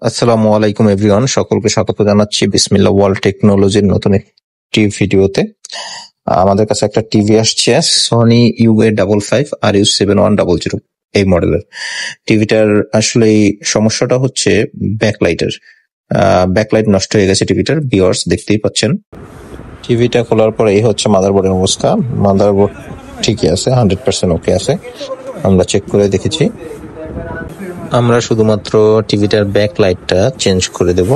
আসসালামু আলাইকুম এভরিওয়ান, সকলকে স্বাগত জানাচ্ছি বিসমিল্লাহ ওয়ার্ল্ড টেকনোলজির নতুন একটি ভিডিওতে। আমাদের কাছে একটা টিভি আসছে সনি UA55 RU7100 এই মডেলের টিভিটার। আসলে সমস্যাটা হচ্ছে ব্যাকলাইট নষ্ট হয়ে গেছে টিভিটার। ভিউয়ার্স দেখতেই পাচ্ছেন, টিভিটা খোলার পরে এই হচ্ছে মাদারবোর্ডের অবস্থা। মাদারবোর্ড ঠিকই আছে, 100% ওকে আছে, আমরা চেক করে দেখেছি। আমরা শুধুমাত্র টিভিটার ব্যাকলাইটটা চেঞ্জ করে দেব।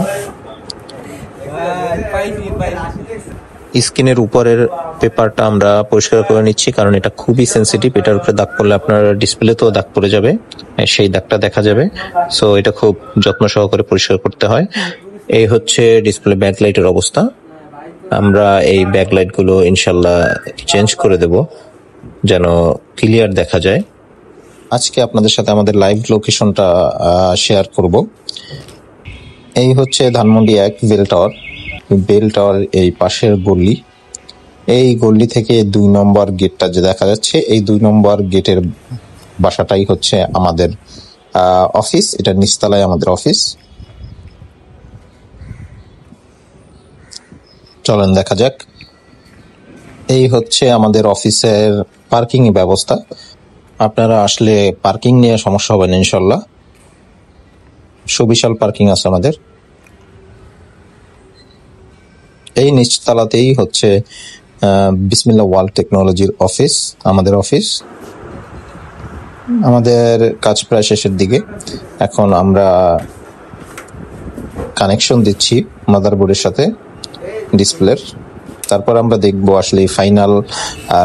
স্ক্রিনের উপরের পেপারটা আমরা পরিষ্কার করে নিচ্ছি, কারণ এটা খুবই সেন্সিটিভ। এটার উপরে দাগ পড়লে আপনার ডিসপ্লেতেও দাগ পড়ে যাবে, সেই দাগটা দেখা যাবে। সো এটা খুব যত্ন সহকারে পরিষ্কার করতে হয়। এই হচ্ছে ডিসপ্লে ব্যাকলাইটের অবস্থা। আমরা এই ব্যাকলাইট গুলো ইনশাল্লাহ চেঞ্জ করে দেব যেন ক্লিয়ার দেখা যায়। আজকে আপনাদের সাথে আমাদের লাইভ লোকেশনটা শেয়ার করব। এই হচ্ছে ধানমন্ডি 1 বেল টাওয়ার এই পাশের গলি। এই গলি থেকে 2 নম্বর গেটটা যে দেখা যাচ্ছে, এই 2 নম্বর গেটের বাসাটাই হচ্ছে আমাদের অফিস। এটা নিচতলায় আমাদের অফিস। চলেন দেখা যাক। এই হচ্ছে আমাদের অফিসের পার্কিং ব্যবস্থা। আপনারা আসলে পার্কিং নিয়ে সমস্যা হবে না ইনশাল্লাহ। সুবিশাল পার্কিং আছে আমাদের। এই নিচতলাতেই হচ্ছে বিসমিল্লাহ ওয়ার্ল্ড টেকনোলজির অফিস, আমাদের অফিস। আমাদের কাজ প্রায় শেষের দিকে। এখন আমরা কানেকশন দিচ্ছি মাদারবোর্ডের সাথে ডিসপ্লের। তারপর আমরা দেখবো আসলে ফাইনাল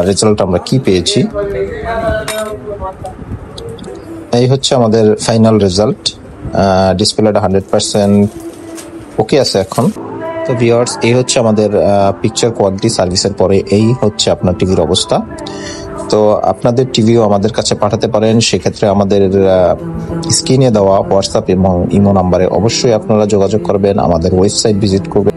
রেজাল্ট আমরা কি পেয়েছি। এই হচ্ছে আমাদের ফাইনাল রেজাল্ট। ডিসপ্লেটা 100% ওকে আছে এখন। তো ভিউয়ার্স, এই হচ্ছে আমাদের পিকচার কোয়ালিটি সার্ভিসের পরে এই হচ্ছে আপনার টিভির অবস্থা। তো আপনাদের টিভিও আমাদের কাছে পাঠাতে পারেন। সেক্ষেত্রে আমাদের স্ক্রিনে দেওয়া হোয়াটসঅ্যাপ এবং ইমো নাম্বারে অবশ্যই আপনারা যোগাযোগ করবেন, আমাদের ওয়েবসাইট ভিজিট করবেন।